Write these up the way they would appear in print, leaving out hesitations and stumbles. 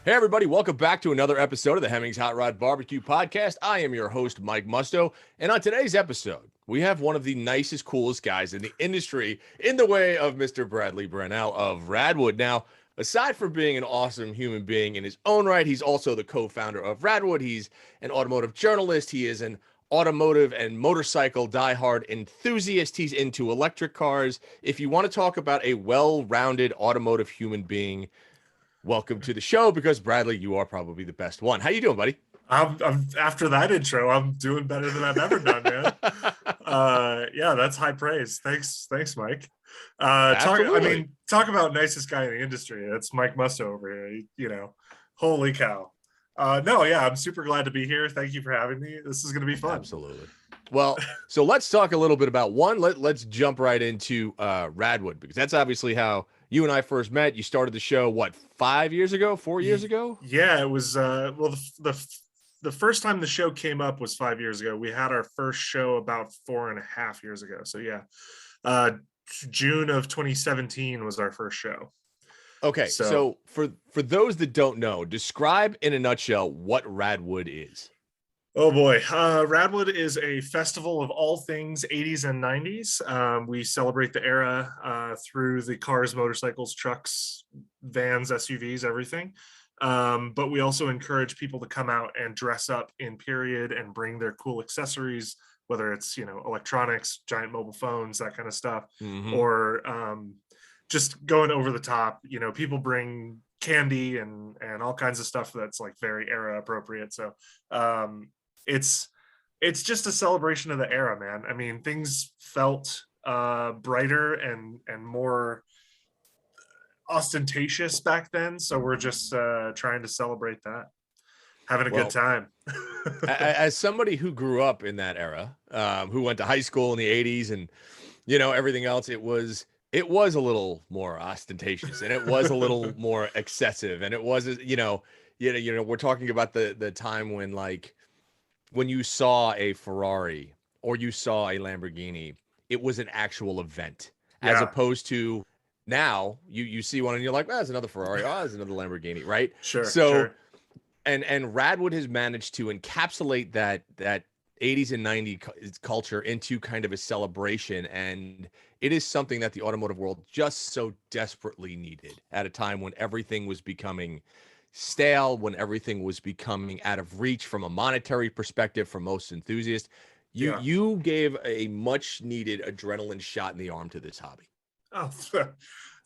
Hey, everybody, welcome back to another episode of the Hemmings Hot Rod BBQ podcast. I am your host, Mike Musto, and on today's episode, we have one of the nicest, coolest guys in the industry in the way of Mr. Bradley Brownell of Radwood. Now, aside from being an awesome human being in his own right, he's also the co-founder of Radwood. He's an automotive journalist. He is an automotive and motorcycle diehard enthusiast. He's into electric cars. If you want to talk about a well-rounded automotive human being, welcome to the show, because Bradley, you are probably the best one. How you doing, buddy? I'm after that intro, I'm doing better than I've ever done, man. Yeah, that's high praise. Thanks, Mike. Talk about nicest guy in the industry. That's Mike Musto over here. Holy cow. No, yeah, I'm super glad to be here. Thank you for having me. This is going to be fun. Absolutely. Well, so let's talk a little bit about let's jump right into Radwood, because that's obviously how you and I first met. You started the show, what, 5 years ago, 4 years ago? Yeah, it was, the first time the show came up was 5 years ago. We had our first show about 4.5 years ago. So yeah, June of 2017 was our first show. Okay, so for those that don't know, describe in a nutshell what Radwood is. Oh boy, Radwood is a festival of all things 80s and 90s. We celebrate the era through the cars, motorcycles, trucks, vans, SUVs, everything. But we also encourage people to come out and dress up in period and bring their cool accessories, whether it's, electronics, giant mobile phones, that kind of stuff, or just going over the top. People bring candy and all kinds of stuff that's like very era appropriate. So it's just a celebration of the era, man. I mean, things felt brighter and more ostentatious back then, so we're just trying to celebrate that, having a good time. As somebody who grew up in that era, who went to high school in the 80s and everything else, it was a little more ostentatious, and it was a little more excessive, and it was we're talking about the time when you saw a Ferrari or you saw a Lamborghini, it was an actual event, as opposed to now you see one and you're like, well, that's another Ferrari. Oh, that's another Lamborghini, right? Sure. And Radwood has managed to encapsulate that 80s and 90s culture into kind of a celebration, and it is something that the automotive world just so desperately needed at a time when everything was becoming stale, when everything was becoming out of reach from a monetary perspective for most enthusiasts. You gave a much needed adrenaline shot in the arm to this hobby. Oh,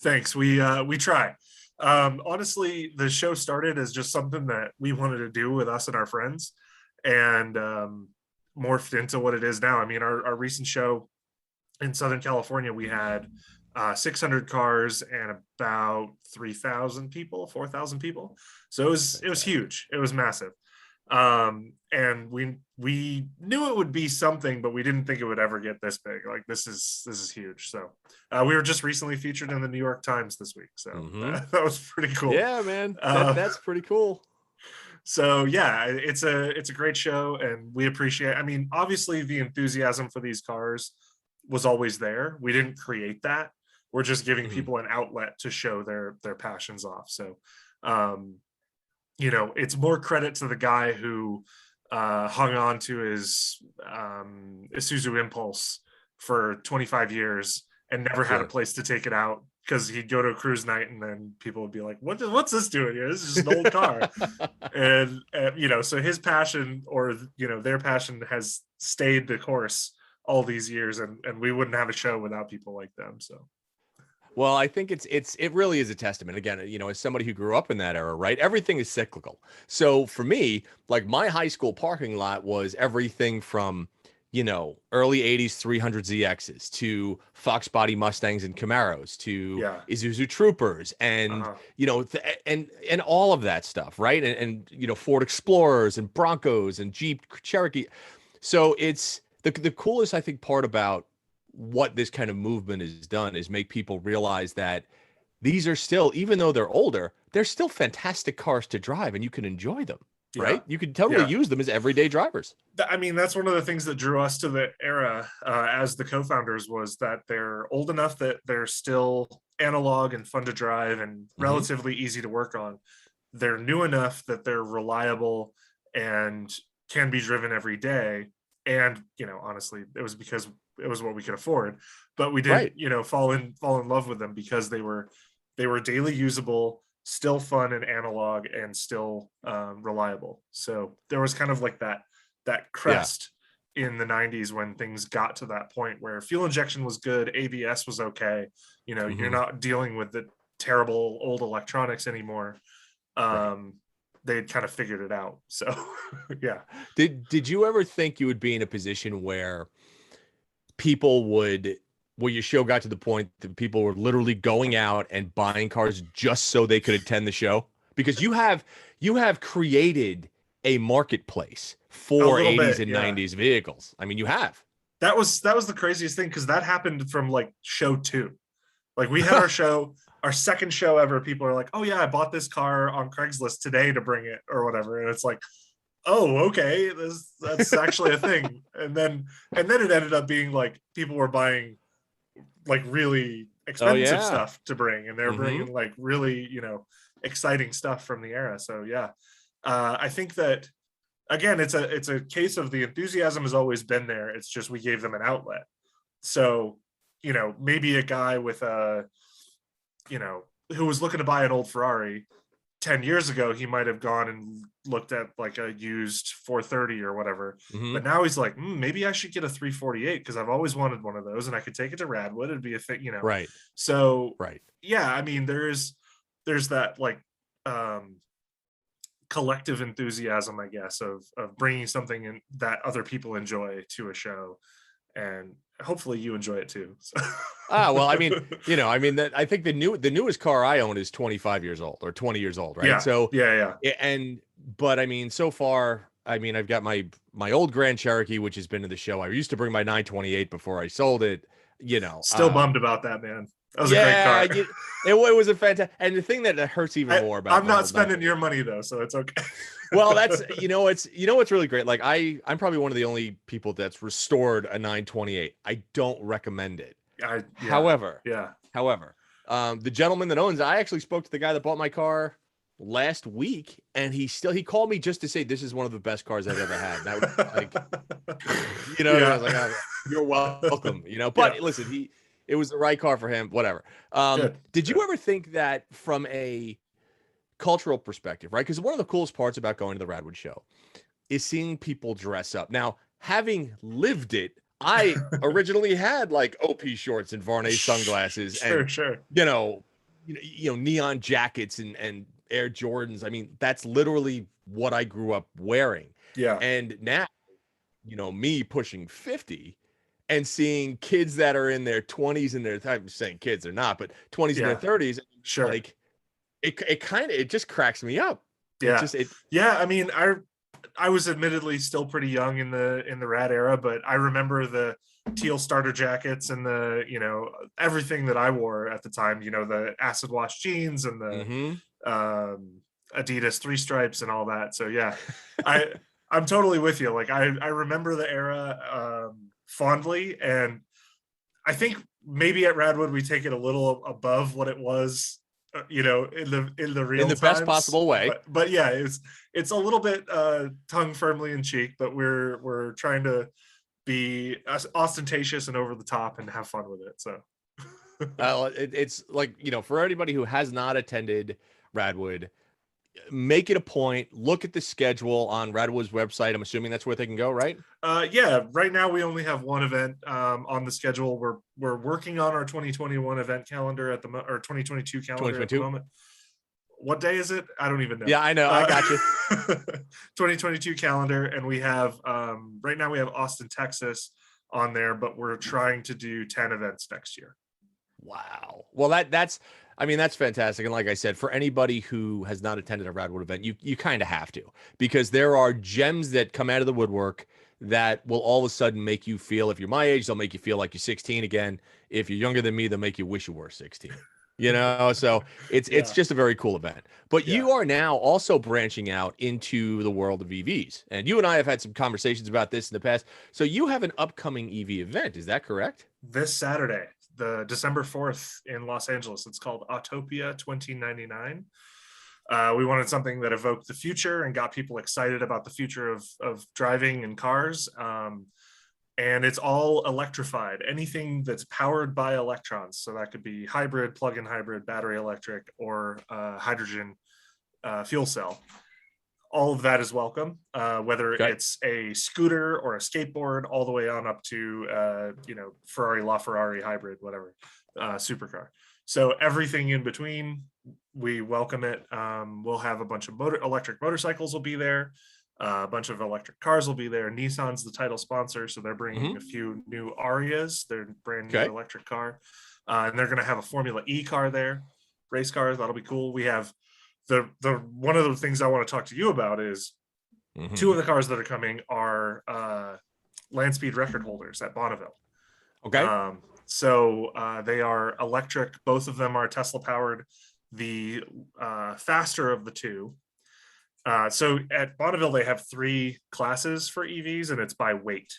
thanks. We try. Honestly, the show started as just something that we wanted to do with us and our friends, and morphed into what it is now. I mean, our recent show in Southern California, we had 600 cars and about 3,000 people, 4,000 people. So it was huge. It was massive. And we knew it would be something, but we didn't think it would ever get this big. Like, this is huge. So we were just recently featured in the New York Times this week. So that was pretty cool. Yeah, man, that's pretty cool. So yeah, it's a great show, and we appreciate. I mean, obviously the enthusiasm for these cars was always there. We didn't create that. We're just giving people an outlet to show their passions off. So it's more credit to the guy who hung on to his Isuzu Impulse for 25 years and never had a place to take it out, because he'd go to a cruise night and then people would be like, what's this doing here? This is just an old car. and so his passion, or their passion, has stayed the course all these years, and we wouldn't have a show without people like them. So well, I think it really is a testament. Again, as somebody who grew up in that era, right? Everything is cyclical. So for me, like, my high school parking lot was everything from, early 80s 300ZXs to Fox body Mustangs and Camaros to Isuzu Troopers and, and all of that stuff, right? And Ford Explorers and Broncos and Jeep Cherokee. So it's the coolest, I think, part about what this kind of movement has done is make people realize that these are still, even though they're older, they're still fantastic cars to drive, and you can enjoy them, right? You can totally use them as everyday drivers. I mean, that's one of the things that drew us to the era as the co-founders, was that they're old enough that they're still analog and fun to drive and relatively easy to work on, they're new enough that they're reliable and can be driven every day. And, honestly, it was because it was what we could afford, but we did, Right. fall in love with them because they were daily usable, still fun and analog, and still reliable. So there was kind of like that Yeah. crest in the 90s when things got to that point where fuel injection was good, ABS was okay. You're Hmm. not dealing with the terrible old electronics anymore. Right. They'd kind of figured it out. So yeah. Did you ever think you would be in a position where people would where your show got to the point that people were literally going out and buying cars just so they could attend the show? Because you have created a marketplace A for little 80s bit, and yeah. 90s vehicles. I mean, you have. That was the craziest thing, because that happened from like show 2. Like, we had our second show ever. People are like, "Oh yeah, I bought this car on Craigslist today to bring it," or whatever. And it's like, "Oh, okay, that's actually a thing." And then it ended up being like people were buying like really Oh expensive yeah. stuff to bring, and they're Hmm. bringing like really, exciting stuff from the era. So yeah, I think that, again, it's a case of the enthusiasm has always been there. It's just we gave them an outlet. So, maybe a guy with you know, who was looking to buy an old Ferrari 10 years ago, he might have gone and looked at like a used 430 or whatever. Hmm. But now he's like, maybe I should get a 348 because I've always wanted one of those and I could take it to Radwood. It'd be a thing. Right. So Right. yeah, I mean, there's that like um collective enthusiasm, I guess, of bringing something in that other people enjoy to a show, and hopefully you enjoy it too. So. Ah, well, that I think the newest car I own is 25 years old or 20 years old, right? Yeah, So, yeah, yeah. and but I mean, so far, I mean, I've got my old Grand Cherokee, which has been to the show. I used to bring my 928 before I sold it. You know, Still bummed about that, man. That was a great yeah, car. it was a fantastic. And the thing that hurts even more about I'm my not old spending 928. your money though, so it's okay. Well, that's what's really great. Like I'm probably one of the only people that's restored a 928. I don't recommend it. Yeah, However, yeah. However, the gentleman that owns, I actually spoke to the guy that bought my car last week, and he called me just to say this is one of the best cars I've ever had. And I was like, I Yeah. was like, oh, you're welcome, Yeah. But listen, it was the right car for him. Whatever. Good. Did you Good. ever think that from a cultural perspective, right? Because one of the coolest parts about going to the Radwood show is seeing people dress up. Now, having lived it, I originally had like OP shorts and Varney sunglasses and Sure, sure. you know, neon jackets and Air Jordans. I mean, that's literally what I grew up wearing. Yeah. And now, me pushing 50 and seeing kids that are in their 20s and their I'm saying kids, they're not, but 20s and their Yeah. 30s, Sure. like it just cracks me up. It Yeah. just it Yeah. I mean, I was admittedly still pretty young in the rad era, but I remember the teal starter jackets and the everything that I wore at the time. The acid wash jeans and the mhm. Adidas three stripes and all that. So yeah, I I'm totally with you. Like I remember the era fondly, and I think maybe at Radwood we take it a little above what it was, in the In real the best times. possible way. But yeah, it's a little bit tongue firmly in cheek, but we're trying to be ostentatious and over the top and have fun with it. So It's like, for anybody who has not attended Radwood, make it a point, look at the schedule on Radwood's website. I'm assuming that's where they can go, right? yeah, right now we only have one event on the schedule. We're working on our 2021 event calendar or 2022 calendar at the 2022. moment. What day is it? I don't even know. Yeah, I know. I got you. 2022 calendar, and we have right now we have Austin, Texas on there, but we're trying to do 10 events next year. Wow. Well, that's fantastic. And like I said, for anybody who has not attended a Radwood event, you kind of have to, because there are gems that come out of the woodwork that will all of a sudden make you feel, if you're my age, they'll make you feel like you're 16 again. If you're younger than me, they'll make you wish you were 16. So it's Yeah, just a very cool event. But yeah. you are now also branching out into the world of EVs. And you and I have had some conversations about this in the past. So you have an upcoming EV event, is that correct? This Saturday, the December 4th in Los Angeles. It's called Autopia 2099. We wanted something that evoked the future and got people excited about the future of driving and cars. And it's all electrified, anything that's powered by electrons. So that could be hybrid, plug-in hybrid, battery electric, or hydrogen fuel cell. All of that is welcome, whether it's a scooter or a skateboard, all the way on up to Ferrari, LaFerrari hybrid, whatever, supercar. So everything in between, we welcome it. We'll have a bunch of electric motorcycles will be there. A bunch of electric cars will be there. Nissan's the title sponsor, so they're bringing a few new Arias, their brand new electric car, and they're going to have a Formula E car there, race cars. That'll be cool. We have the one of the things I want to talk to you about is two of the cars that are coming are land speed record holders at Bonneville. Okay. So they are electric. Both of them are Tesla powered. The faster of the two. So at Bonneville, they have 3 classes for EVs, and it's by weight.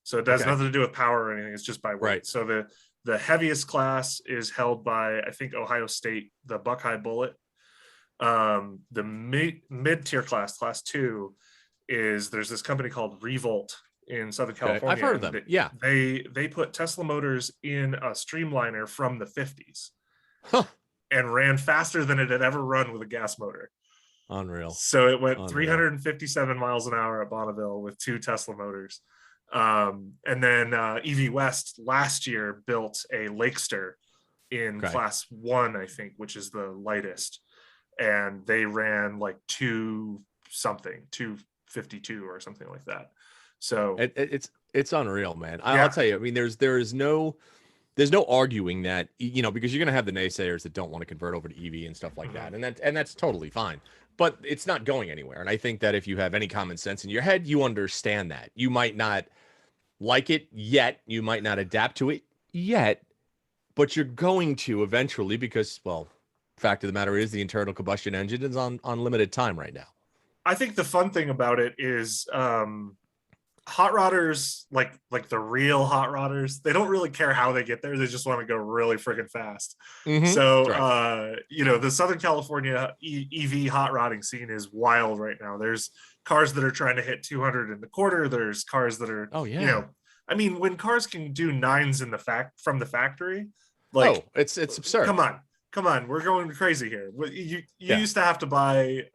So it has nothing to do with power or anything. It's just by weight. Right. So the heaviest class is held by, I think, Ohio State, the Buckeye Bullet. The mid-tier class 2, there's this company called Revolt in Southern California. I've heard of them. Yeah. They put Tesla motors in a Streamliner from the 50s and ran faster than it had ever run with a gas motor. Unreal. So it went 357 miles an hour at Bonneville with 2 Tesla motors. And then EV West last year built a Lakester in class 1, I think, which is the lightest. And they ran like 252 or something like that. So it's unreal, man. I'll tell you, I mean, there's no arguing that, because you're going to have the naysayers that don't want to convert over to EV and stuff like that. And that's totally fine, but it's not going anywhere. And I think that if you have any common sense in your head, you understand that. You might not like it yet. You might not adapt to it yet, but you're going to eventually, because, well, fact of the matter is the internal combustion engine is on limited time right now. I think the fun thing about it is hot rodders, like the real hot rodders, they don't really care how they get there. They just want to go really freaking fast. So, the Southern California EV hot rodding scene is wild right now. There's cars that are trying to hit 200 in the quarter. There's cars that are, I mean, when cars can do 9s from the factory, like, it's absurd. Come on, we're going crazy here. You used to have to buy,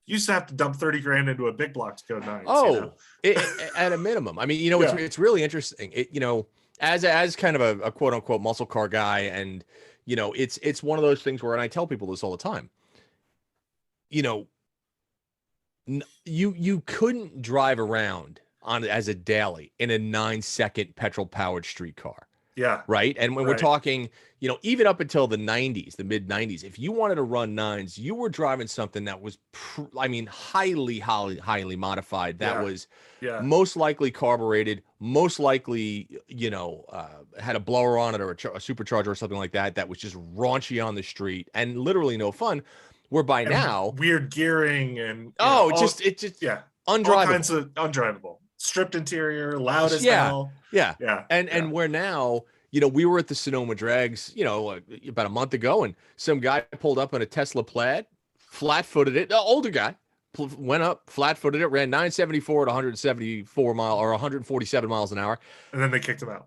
used to have to dump 30 grand into a big block to go 9s. At a minimum. I mean, it's really interesting. As kind of a quote unquote muscle car guy, and it's one of those things where, and I tell people this all the time, you couldn't drive around as a daily in a 9-second petrol powered street car. Yeah. Right. And when we're talking, even up until the 90s, the mid 90s, if you wanted to run 9s, you were driving something that was, highly modified. That was most likely carbureted, most likely, had a blower on it or a supercharger or something like that. That was just raunchy on the street and literally no fun. Where by now, weird gearing and it's just undrivable. All kinds of undrivable. Stripped interior, loud as hell. Yeah. And where now, we were at the Sonoma Drags, about a month ago, and some guy pulled up on a Tesla Plaid, flat-footed it, older guy, went up, flat-footed it, ran 974 at 174 mile or 147 miles an hour. And then they kicked him out.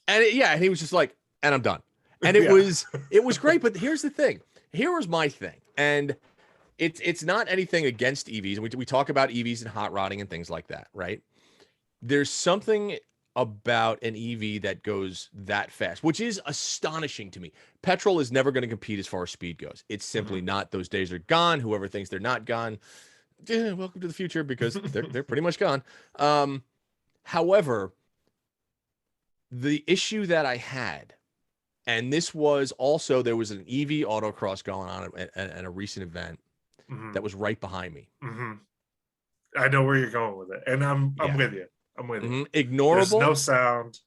And and he was just like, and I'm done. And it was great. But here's the thing. Here was my thing. And it's not anything against EVs. We talk about EVs and hot rodding and things like that, right? There's something about an EV that goes that fast, which is astonishing to me. Petrol is never going to compete as far as speed goes. It's simply not. Those days are gone. Whoever thinks they're not gone, welcome to the future, because they're pretty much gone. However, the issue that I had, and this was also, there was an EV autocross going on at a recent event that was right behind me. I know where you're going with it, and I'm with you. I'm with you. Ignorable. There's no sound,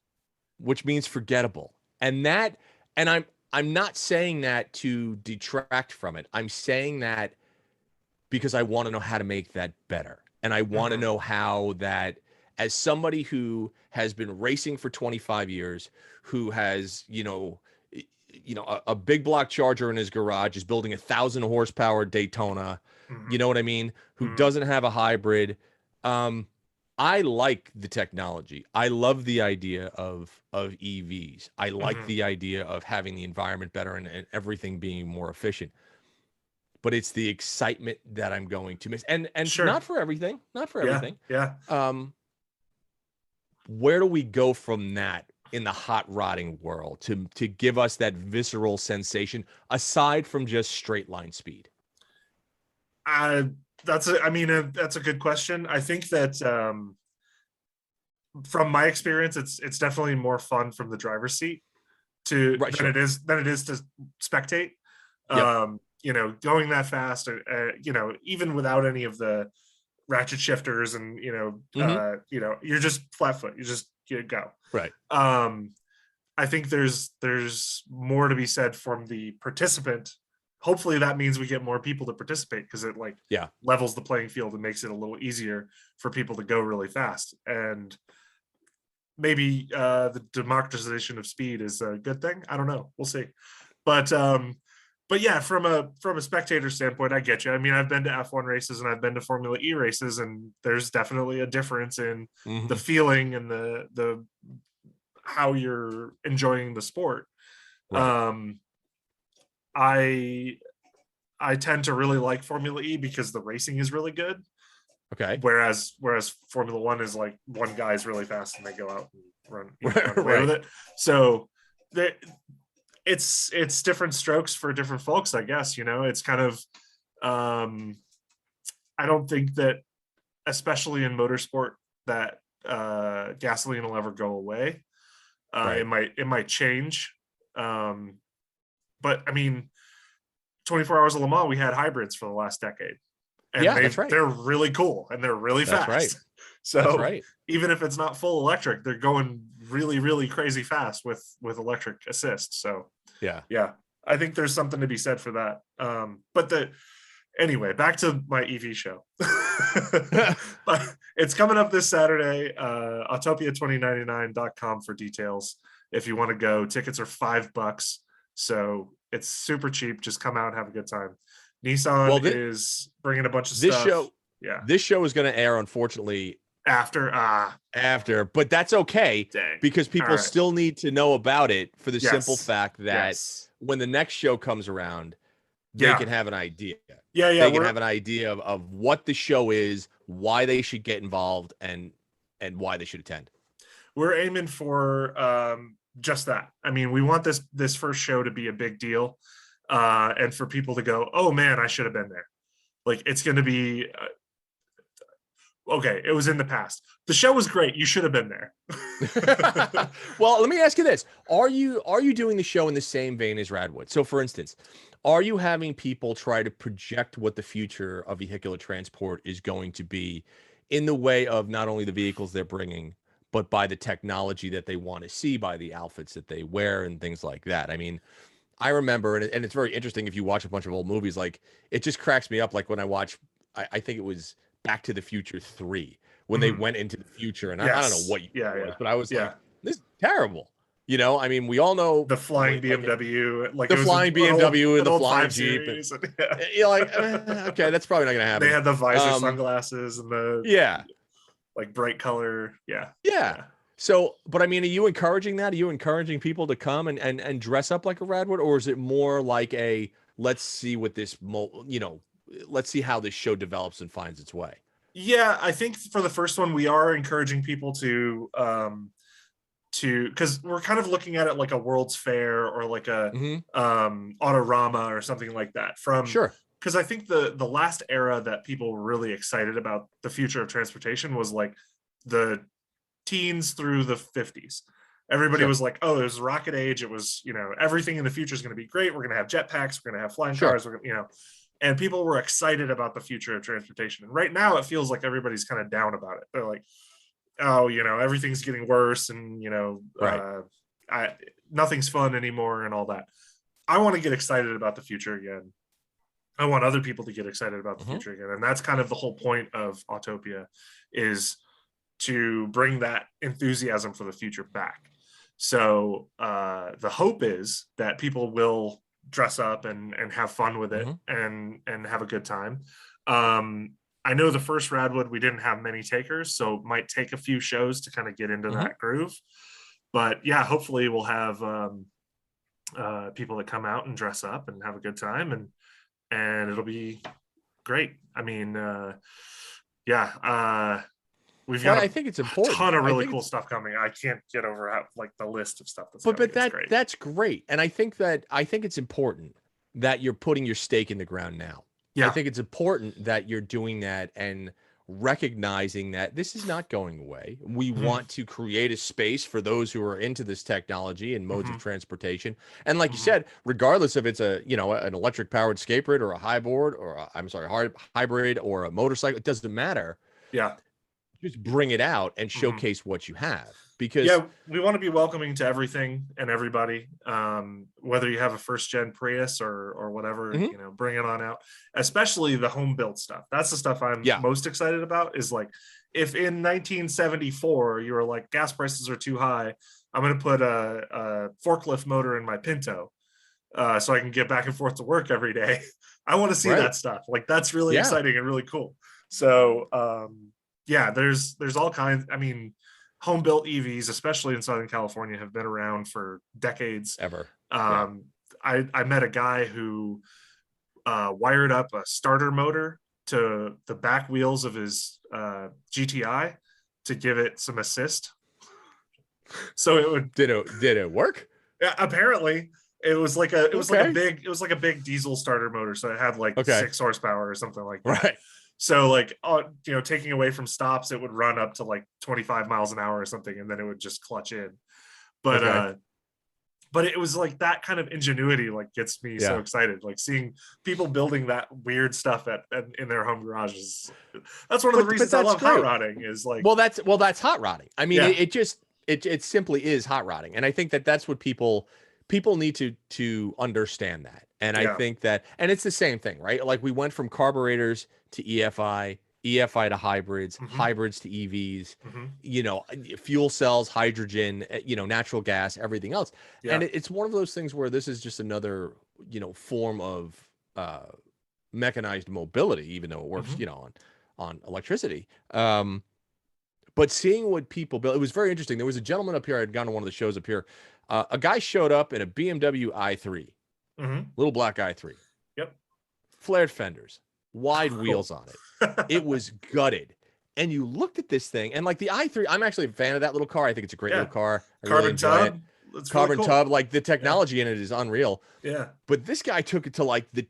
which means forgettable. And I'm not saying that to detract from it. I'm saying that because I want to know how to make that better. And I want to know how that, as somebody who has been racing for 25 years, who has, a big block charger in his garage, is building 1,000 horsepower Daytona, Mhm. you know what I mean, who Mhm. doesn't have a hybrid. I like the technology. I love the idea of EVs. I like Mhm. the idea of having the environment better and everything being more efficient. But it's the excitement that I'm going to miss. And not Sure. for everything, not for Yeah. everything. Yeah. Um, where do we go from that in the hot rodding world to give us that visceral sensation aside from just straight line speed? I that's a good question. I think that from my experience, it's definitely more fun from the driver's seat to Right, sure. than it is to spectate. Yep. Going that fast, even without any of the ratchet shifters, and Hmm. you're just flat foot. You go. Right. Um, I think there's more to be said from the participant. Hopefully that means we get more people to participate, because it like Yeah. levels the playing field and makes it a little easier for people to go really fast. And maybe the democratization of speed is a good thing. I don't know. We'll see. But yeah, from a spectator standpoint, I get you. I mean, I've been to F1 races and I've been to Formula E races, and there's definitely a difference in the Hmm. feeling and the how you're enjoying the sport. Right. Um, I I tend to really like Formula E because the racing is really good. Okay. Whereas Formula One is like one guy's really fast and they go out and run away with Right. it. So the, it's different strokes for different folks, I guess. It's kind of um, I don't think that, especially in motorsport, that gasoline will ever go away. Right. It might change, um, but I mean, 24 Hours of Le Mans, we had hybrids for the last decade, and Yeah, that's right. they're really cool and they're really That's right. fast. That's So right. even if it's not full electric, they're going really, really crazy fast with electric assist. So Yeah. yeah, I think there's something to be said for that. But anyway, back to my EV show. But it's coming up this Saturday. Autopia2099.com for details. If you want to go, tickets are $5. So it's super cheap. Just come out and have a good time. Nissan Well, is bringing a bunch of this stuff. show Yeah. this show is going to air, unfortunately, After, after, but that's okay dang. because All people right. still need to know about it for the simple Yes. fact that Yes. when the next show comes around, they Yeah. can have an idea. Yeah. Yeah. They can have an idea of what the show is, why they should get involved, and why they should attend. We're aiming for just that. I mean, we want this first show to be a big deal, and for people to go, oh man, I should have been there. Like, it's going to be okay. It was in the past. The show was great. You should have been there. Well, let me ask you this. Are you doing the show in the same vein as Radwood? So for instance, are you having people try to project what the future of vehicular transport is going to be in the way of not only the vehicles they're bringing, but by the technology that they want to see, by the outfits that they wear and things like that? I mean, I remember, and it's very interesting if you watch a bunch of old movies, like it just cracks me up. Like when I watch, I think it was Back to the Future 3, when they Mhm. went into the future, and I don't know Yes. what year Yeah. it was, Yeah. but I was Yeah. like, this is terrible. I mean, we all know The flying like BMW, like the it was flying old BMW and an the old flying five Jeep, and series. And, yeah. you're like, okay, that's probably not gonna They happen. had the visor Um, sunglasses and the yeah, like bright color. Yeah. yeah. Yeah. So, but I mean, are you encouraging that? Are you encouraging people to come and dress up like a Radwood, or is it more like a let's see what let's see how this show develops and finds its way? Yeah, I think for the first one, we are encouraging people to because we're kind of looking at it like a World's Fair or like a Hmm. Autorama or something like that. From Sure. Because I think the last era that people were really excited about the future of transportation was like the teens through the 50s. Everybody Sure. was like, oh, there's rocket age. It was, everything in the future is going to be great. We're going to have jetpacks. We're going to have flying Sure. cars. And people were excited about the future of transportation. And right now it feels like everybody's kind of down about it. They're like, oh, everything's getting worse, and Right. nothing's fun anymore and all that. I want to get excited about the future again. I want other people to get excited about the Hmm. future again. And that's kind of the whole point of Autopia, is to bring that enthusiasm for the future back. So the hope is that people will dress up and have fun with it, and have a good time. I know the first Radwood, we didn't have many takers, so it might take a few shows to kind of get into that groove. But yeah, hopefully we'll have people that come out and dress up and have a good time, and it'll be great. I mean, we've Well, got I think it's important. ton of really cool stuff coming. I can't get over how, like, the list of stuff that's but coming. that's great. And I think it's important that you're putting your stake in the ground now. Yeah. I think it's important that you're doing that and recognizing that this is not going away. We want to create a space for those who are into this technology and modes of transportation. And like you said, regardless if it's an electric powered skateboard or a hybrid or a motorcycle, it doesn't matter. Yeah. Just bring it out and showcase what you have, because we want to be welcoming to everything and everybody, whether you have a first gen Prius or whatever, bring it on out, especially the home built stuff. That's the stuff I'm most excited about. Is like, if in 1974 you were like, gas prices are too high, I'm going to put a forklift motor in my Pinto so I can get back and forth to work every day. I want to see that stuff. Like, that's really exciting and really cool. So there's all kinds. I mean, home built EVs, especially in Southern California, have been around for decades. I met a guy who wired up a starter motor to the back wheels of his GTI to give it some assist. So it would. Did it work? Yeah, apparently. It was like a big diesel starter motor, so it had like 6 horsepower or something like that. Right. So like, taking away from stops, it would run up to like 25 miles an hour or something, and then it would just clutch in. But it was like that kind of ingenuity like gets me so excited. Like, seeing people building that weird stuff in their home garages. That's one of the reasons I love hot rodding. Is like, that's hot rodding. I mean, it simply is hot rodding, and I think that's what people need to understand that. And I think that, and it's the same thing, right? Like, we went from carburetors to EFI to hybrids, hybrids to EVs, fuel cells, hydrogen, natural gas, everything else. And it's one of those things where this is just another, form of mechanized mobility, even though it works, on electricity. But seeing what people build, it was very interesting. There was a gentleman up here. I'd gone to one of the shows up here. A guy showed up in a BMW i3, little black i3. Yep. Flared fenders, wide wheels on it. It was gutted. And you looked at this thing, and like the i3, I'm actually a fan of that little car. I think it's a great little car. Carbon tub. Carbon tub. Like, the technology in it is unreal. Yeah. But this guy took it to like the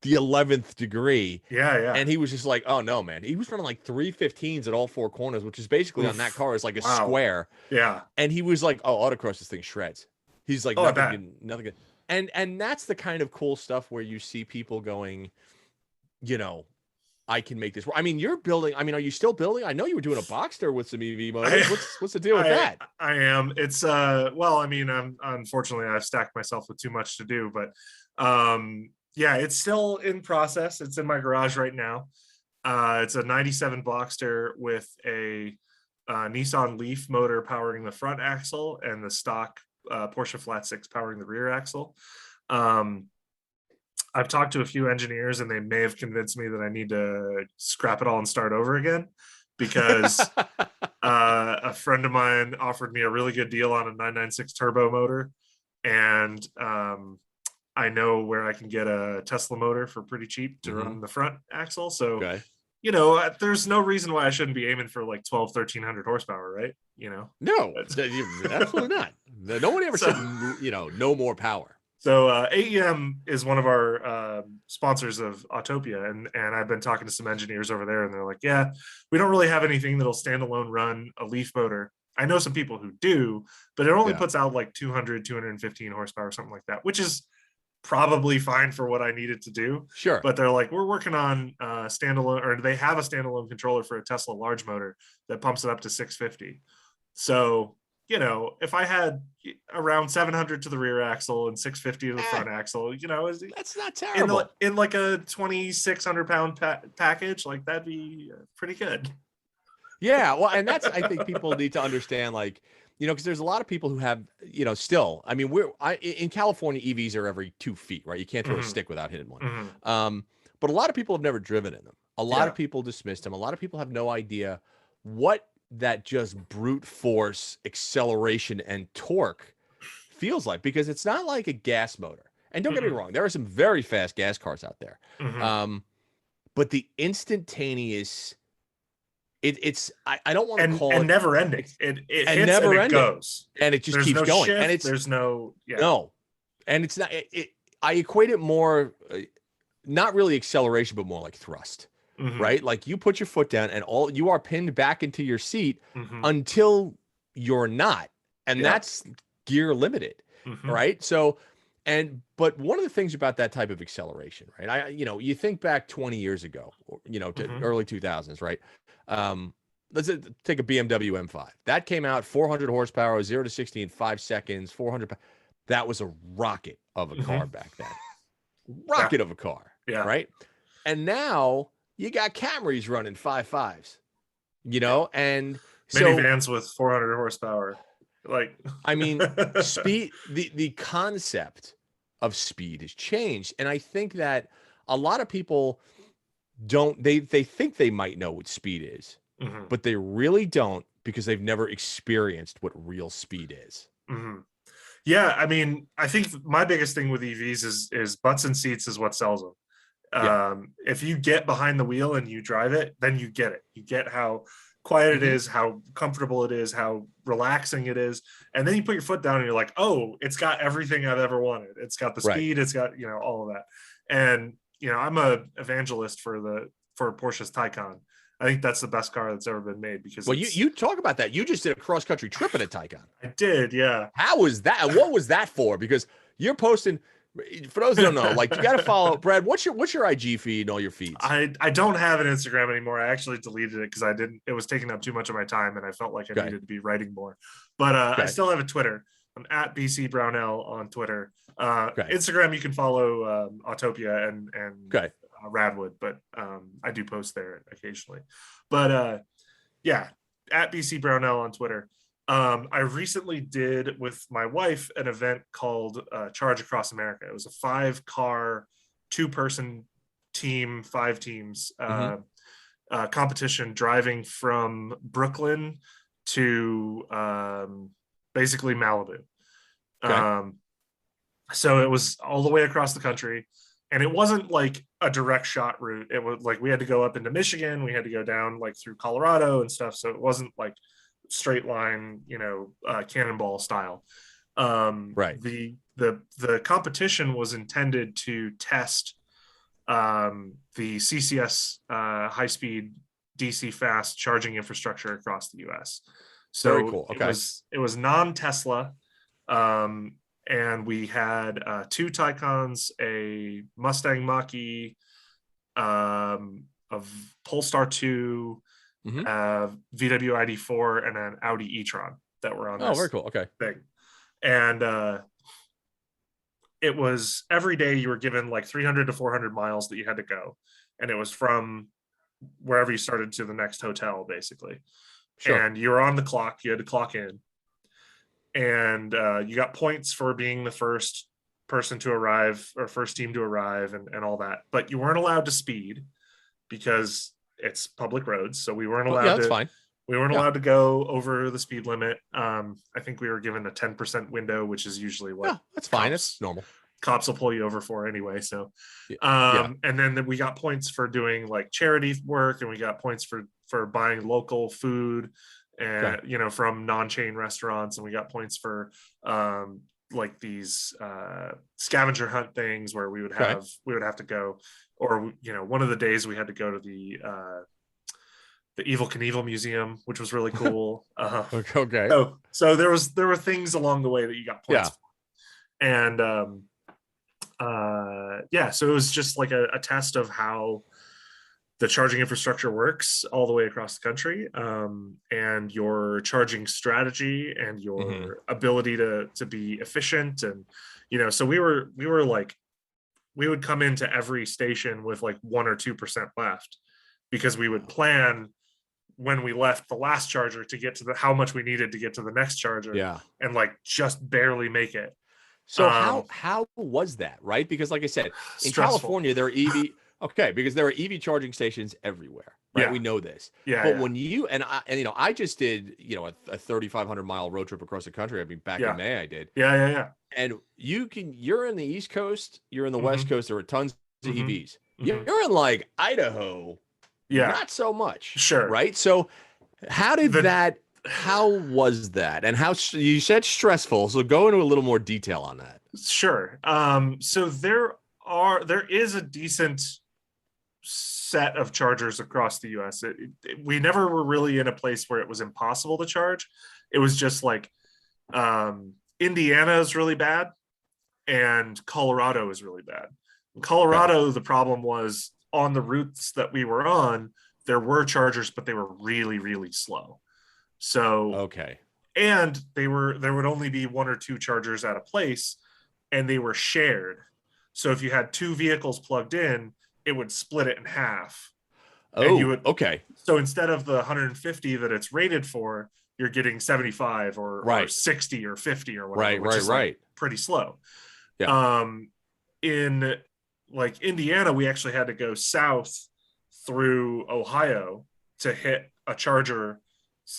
11th degree. Yeah. And he was just like, oh no, man. He was running like 315s at all 4 corners, which is basically on that car is like a square. Yeah. And he was like, oh, autocross, this thing shreds. He's like, nothing good. And that's the kind of cool stuff where you see people going, I can make this work. I mean, you're building. I mean, are you still building? I know you were doing a Boxster with some EV motors. What's the deal with that? I am. It's I mean, unfortunately, I've stacked myself with too much to do, but it's still in process. It's in my garage right now. It's a 97 Boxster with a Nissan Leaf motor powering the front axle and the stock Porsche Flat 6 powering the rear axle. I've talked to a few engineers, and they may have convinced me that I need to scrap it all and start over again, because a friend of mine offered me a really good deal on a 996 turbo motor, and I know where I can get a Tesla motor for pretty cheap to run the front axle. So, there's no reason why I shouldn't be aiming for like 1,300 horsepower, right? No, absolutely not. No one ever said, no more power. So AEM is one of our sponsors of Autopia, and I've been talking to some engineers over there, and they're like, yeah, we don't really have anything that'll standalone run a Leaf motor. I know some people who do, but it only puts out like 200, 215 horsepower, something like that, which is probably fine for what I needed to do. Sure. But they're like, we're working on standalone, or they have a standalone controller for a Tesla large motor that pumps it up to 650. So, if I had around 700 to the rear axle and 650 to the front axle, that's not terrible. In like a 2,600 pound package, like, that'd be pretty good. Yeah. Well, and I think people need to understand, like, because there's a lot of people who have, still, I mean, in California, EVs are every 2 feet, right? You can't throw a Hmm. stick without hitting one. Hmm. But a lot of people have never driven in them. A lot Yeah. of people dismiss them. A lot of people have no idea what that just brute force acceleration and torque feels like, because it's not like a gas motor. And don't get me Mm-mm. wrong, there are some very fast gas cars out there. Hmm. Um, but the instantaneous, I don't want to call And it, never ending. it's It and hits and never it ending, goes. and it just There's keeps no going. And shift. it's There's no, yeah. no, and it's not. I equate it more, not really acceleration, but more like thrust, Hmm. right? Like you put your foot down, and you are pinned back into your seat Hmm. until you're not, and Yeah. that's gear limited, Hmm. right? So, but one of the things about that type of acceleration, right? You think back 20 years ago, to Hmm. early 2000s, right? Um, let's take a BMW M5. That came out 400 horsepower, 0 to 60 in 5 seconds, 400. That was a rocket of a car Hmm. back then. Yeah. Rocket of a car, Yeah. right? And now you got Camrys running 5.5s, Yeah. and so Minivans with 400 horsepower. Like, I mean, speed, the concept of speed has changed. And I think that a lot of people don't, they think they might know what speed is, hmm. but they really don't, because they've never experienced what real speed is. Hmm. Yeah. I mean, I think my biggest thing with EVs is butts and seats is what sells them. Yeah. If you get behind the wheel and you drive it, then you get it. You get how quiet it Hmm. is, how comfortable it is, how relaxing it is. And then you put your foot down and you're like, oh, it's got everything I've ever wanted. It's got the Right. speed, it's got, all of that. And, I'm a evangelist for Porsche's Taycan. I think that's the best car that's ever been made because Well, you talk about that. You just did a cross country trip in a Taycan. I did, yeah. How was that? And what was that for? Because you're posting. For those who don't know, like, you got to follow Brad. What's your IG feed and all your feeds? I don't have an Instagram anymore. I actually deleted it because it was taking up too much of my time and I felt like I Okay. needed to be writing more. But I Okay. still have a Twitter. I'm at BC Brownell on Twitter. Okay. Instagram, you can follow Autopia and Okay. Radwood, but I do post there occasionally. But yeah, at BC Brownell on Twitter. I recently did with my wife an event called Charge Across America. It was a 5-car, 2-person team, 5 teams Hmm. competition driving from Brooklyn to basically Malibu. Okay. So it was all the way across the country. And it wasn't like a direct shot route. It was like we had to go up into Michigan, we had to go down like through Colorado and stuff. So it wasn't like straight line, cannonball style. Right. The competition was intended to test the CCS high speed DC fast charging infrastructure across the U.S. Very So cool. Okay. it was non Tesla, and we had 2 Taycans, a Mustang Mach-E, of Polestar 2, Hmm. VW ID4, and an Audi e-tron that were on Oh, very this cool. Okay. thing. And it was every day you were given like 300 to 400 miles that you had to go. And it was from wherever you started to the next hotel, basically. Sure. And you were on the clock, you had to clock in. And you got points for being the first person to arrive or first team to arrive and all that. But you weren't allowed to speed because it's public roads. So Oh, yeah, that's fine. we weren't Yeah. allowed to go over the speed limit. I think we were given a 10% window, which is usually what Yeah, that's fine. That's normal. cops will pull you over for anyway. So, Yeah. Yeah. and then we got points for doing like charity work, and we got points for buying local food, and Okay. from non-chain restaurants, and we got points for like these scavenger hunt things where Okay. we would have to go, or one of the days we had to go to the Evil Knievel Museum, which was really cool. Okay. So there were things along the way that you got points Yeah. for. And yeah, so it was just like a test of how the charging infrastructure works all the way across the country, and your charging strategy and Hmm. your ability to be efficient. And so we were like, we would come into every station with like 1 or 2% left, because we would plan when we left the last charger to get to how much we needed to get to the next charger, Yeah. and like just barely make it. So how was that, right? Because like I said, in Stressful. California, there are EV okay, because there are EV charging stations everywhere, right? Yeah. We know this. Yeah. But yeah. when you and I just did, a 3,500-mile road trip across the country. I mean, back Yeah. in May I did. Yeah. And you're in the East Coast, you're in the West Coast, there are tons of EVs. Mhm. You're in like Idaho, Yeah. not so much. Sure. Right? So how was that? And how you said stressful, so go into a little more detail on that. Sure. So there is a decent set of chargers across the US. We never were really in a place where it was impossible to charge. It was just like Indiana is really bad and Colorado is really bad. In Colorado, the problem was on the routes that we were on, there were chargers, but they were really, really slow. So okay. And there would only be one or two chargers at a place, and they were shared. So if you had two vehicles plugged in, it would split it in half. Oh, okay. So instead of the 150 that it's rated for, you're getting 75 or 60 or 50 or whatever, which is like pretty slow. Yeah. In like Indiana, we actually had to go south through Ohio to hit a charger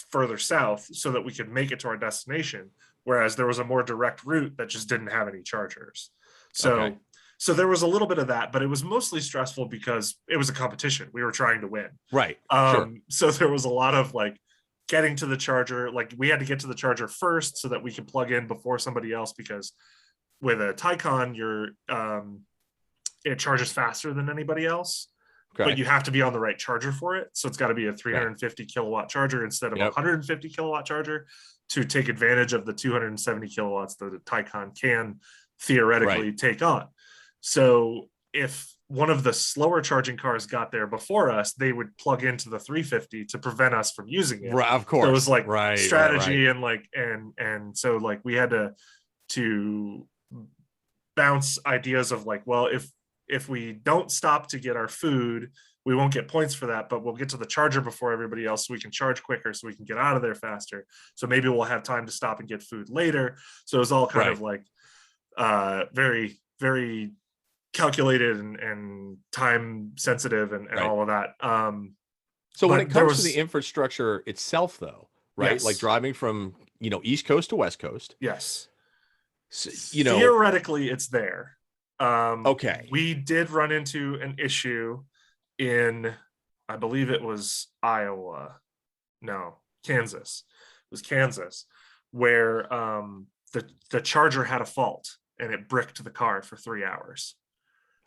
further south so that we could make it to our destination, whereas there was a more direct route that just didn't have any chargers. So there was a little bit of that, but it was mostly stressful because it was a competition. We were trying to win. Right. Sure. So there was a lot of like getting to the charger. Like we had to get to the charger first so that we could plug in before somebody else, because with a Taycan, it charges faster than anybody else. Okay. But you have to be on the right charger for it. So it's got to be a 350 kilowatt charger instead of a 150 kilowatt charger to take advantage of the 270 kilowatts that a Taycan can theoretically take on. So if one of the slower charging cars got there before us, they would plug into the 350 to prevent us from using it. Right, of course. So it was like strategy and like, and so like we had to bounce ideas of like, well, if we don't stop to get our food, we won't get points for that, but we'll get to the charger before everybody else so we can charge quicker, so we can get out of there faster. So maybe we'll have time to stop and get food later. So it was all kind of like very, very calculated and time sensitive and all of that. So when it comes to the infrastructure itself, though, right? Yes. Like driving from, East Coast to West Coast. Yes. So, theoretically it's there. Okay. We did run into an issue in, I believe it was Kansas. It was Kansas, where the charger had a fault and it bricked the car for 3 hours.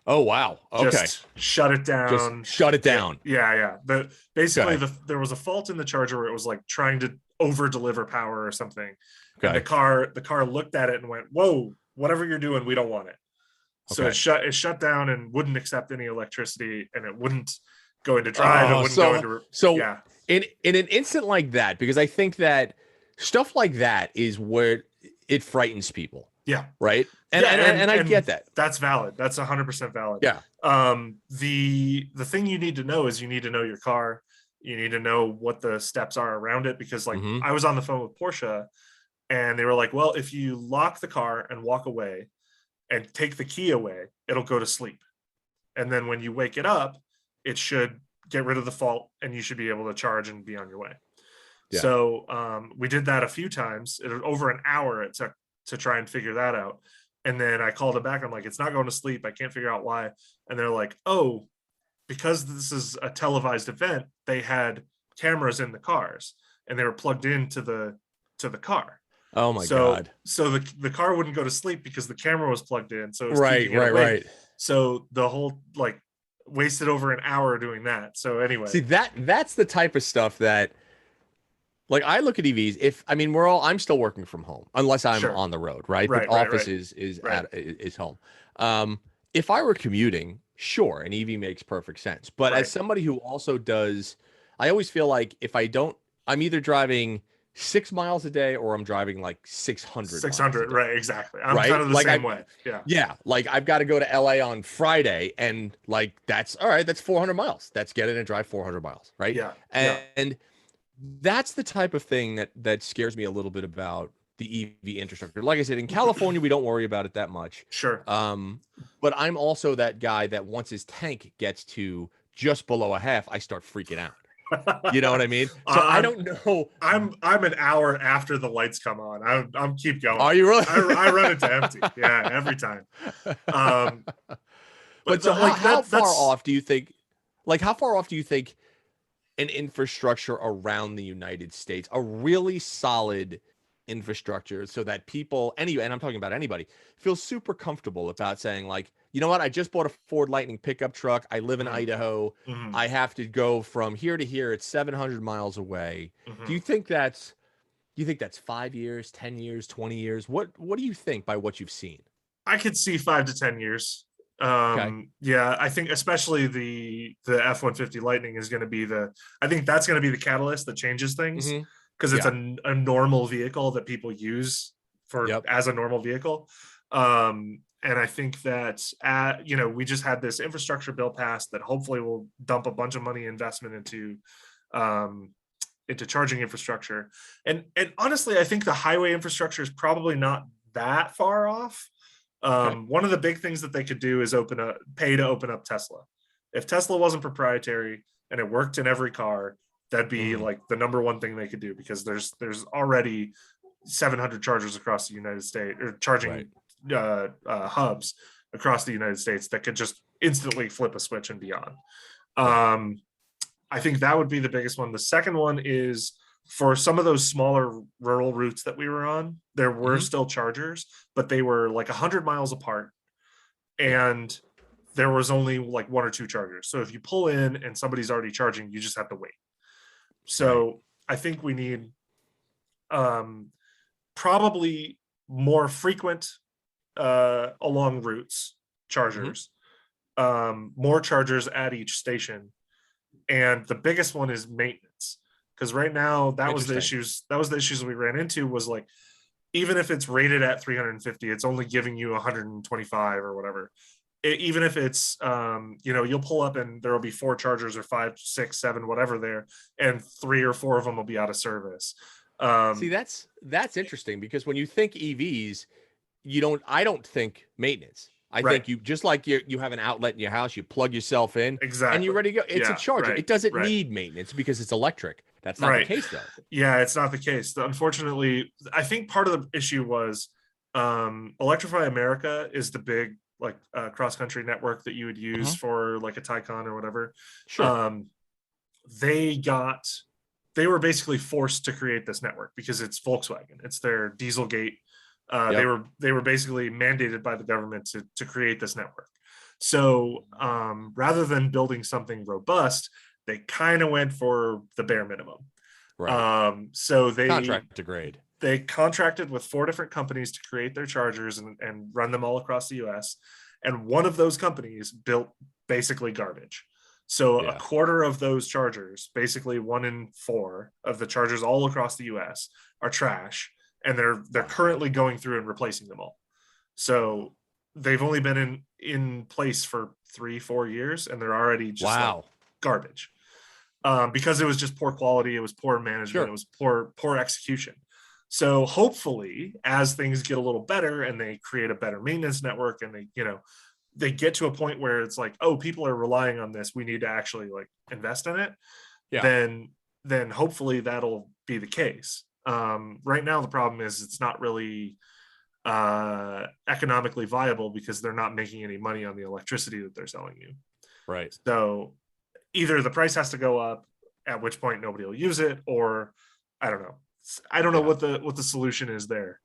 Oh, wow. Okay. Just shut it down. Just shut it down. Yeah. There was a fault in the charger where it was like trying to over deliver power or something. Okay. And the car looked at it and went, "Whoa, whatever you're doing, we don't want it." So it shut down and wouldn't accept any electricity, and it wouldn't go into drive. In an instant like that, because I think that stuff like that is where it frightens people. Yeah. Right. And I get that. That's valid. That's 100% valid. Yeah. The thing you need to know is you need to know your car. You need to know what the steps are around it, because like I was on the phone with Porsche and they were like, well, if you lock the car and walk away and take the key away, it'll go to sleep. And then when you wake it up, it should get rid of the fault and you should be able to charge and be on your way. Yeah. So we did that a few times. Over an hour it took to try and figure that out. And then I called it back. I'm like, it's not going to sleep. I can't figure out why. And they're like, oh, because this is a televised event, they had cameras in the cars and they were plugged into the car. Oh my God. So the car wouldn't go to sleep because the camera was plugged in. So it was right. So the whole like wasted over an hour doing that. So anyway. See, that's the type of stuff that, like, I look at EVs. I'm still working from home unless I'm on the road, right? The office is home. If I were commuting, sure, an EV makes perfect sense. But as somebody who also does, I always feel like if I'm either driving 6 miles a day or I'm driving like 600. 600, right? Exactly. I'm kind of the same way. Yeah. Yeah. Like I've got to go to LA on Friday, and like that's all right. That's 400 miles. That's get in and drive 400 miles, right? Yeah. And that's the type of thing that scares me a little bit about the EV infrastructure. Like I said, in California, we don't worry about it that much. Sure. But I'm also that guy that once his tank gets to just below a half, I start freaking out. You know what I mean? So I don't know. I'm an hour after the lights come on. I'm keep going. Are you really? I run into empty. Yeah, every time. But so how far off do you think? Like, how far off do you think an infrastructure around the United States, a really solid infrastructure, so that people, and I'm talking about anybody, feel super comfortable about saying, like, you know what, I just bought a Ford Lightning pickup truck. I live in Idaho. I have to go from here to here. It's 700 miles away. Do you think that's 5 years, 10 years, 20 years? What do you think by what you've seen? I could see 5 to 10 years. Okay. Yeah, I think especially the F-150 Lightning is going to be I think that's going to be the catalyst that changes things, because it's a normal vehicle that people use as a normal vehicle. And I think that we just had this infrastructure bill passed that hopefully will dump a bunch of money investment into charging infrastructure. And honestly, I think the highway infrastructure is probably not that far off. One of the big things that they could do is pay to open up Tesla. If Tesla wasn't proprietary and it worked in every car, that'd be like the number one thing they could do, because there's already 700 chargers across the United States, or charging hubs across the United States that could just instantly flip a switch and be on. I think that would be the biggest one. The second one is, for some of those smaller rural routes that we were on, there were still chargers, but they were like 100 miles apart, and there was only like 1 or 2 chargers. So if you pull in and somebody's already charging, you just have to wait. So I think we need probably more frequent along routes chargers, more chargers at each station. And the biggest one is maintenance, because right now that was the issues we ran into, was like, even if it's rated at 350, it's only giving you 125 or whatever. Even if it's you'll pull up and there will be 4 chargers, or 5, 6, 7, whatever there, and 3 or 4 of them will be out of service. See, that's interesting, because when you think EVs, I don't think maintenance. I think you, just like you have an outlet in your house, you plug yourself in, and you're ready to go. It's a charger. It doesn't need maintenance because it's electric. That's not the case, though. Yeah, it's not the case. Unfortunately, I think part of the issue was Electrify America is the big cross-country network that you would use for like a Taycan or whatever. Sure. They were basically forced to create this network because it's Volkswagen. It's their Dieselgate. They were basically mandated by the government to create this network. So rather than building something robust, they kind of went for the bare minimum. So they contracted with 4 different companies to create their chargers and run them all across the US. And one of those companies built basically garbage. So a quarter of those chargers, basically 1 in 4 of the chargers all across the US, are trash. And they're currently going through and replacing them all. So they've only been in place for 3-4 years, and they're already just like garbage. Because it was just poor quality, it was poor management, it was poor execution. So hopefully, as things get a little better and they create a better maintenance network, and they get to a point where it's like, oh, people are relying on this, we need to actually like invest in it. Then hopefully that'll be the case. Right now the problem is it's not really economically viable, because they're not making any money on the electricity that they're selling you. So either the price has to go up, at which point nobody will use it, or I don't know what the solution is there.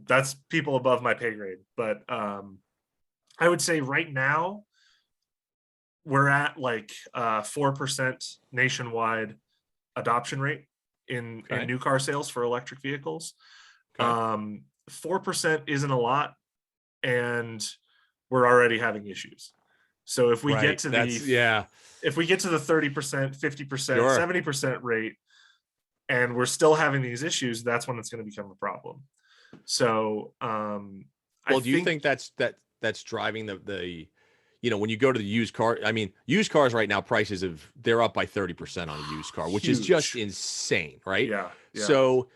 That's people above my pay grade. But I would say right now we're at like 4% nationwide adoption rate in new car sales for electric vehicles. 4% isn't a lot, and we're already having issues. So if we get to if we get to the 30%, 50%, 70% rate, and we're still having these issues, that's when it's going to become a problem. So do you think that's driving the when you go to the used car, I mean, used cars right now, they're up by 30% on a used car, which is just Huge. insane, right? Yeah. Yeah. So,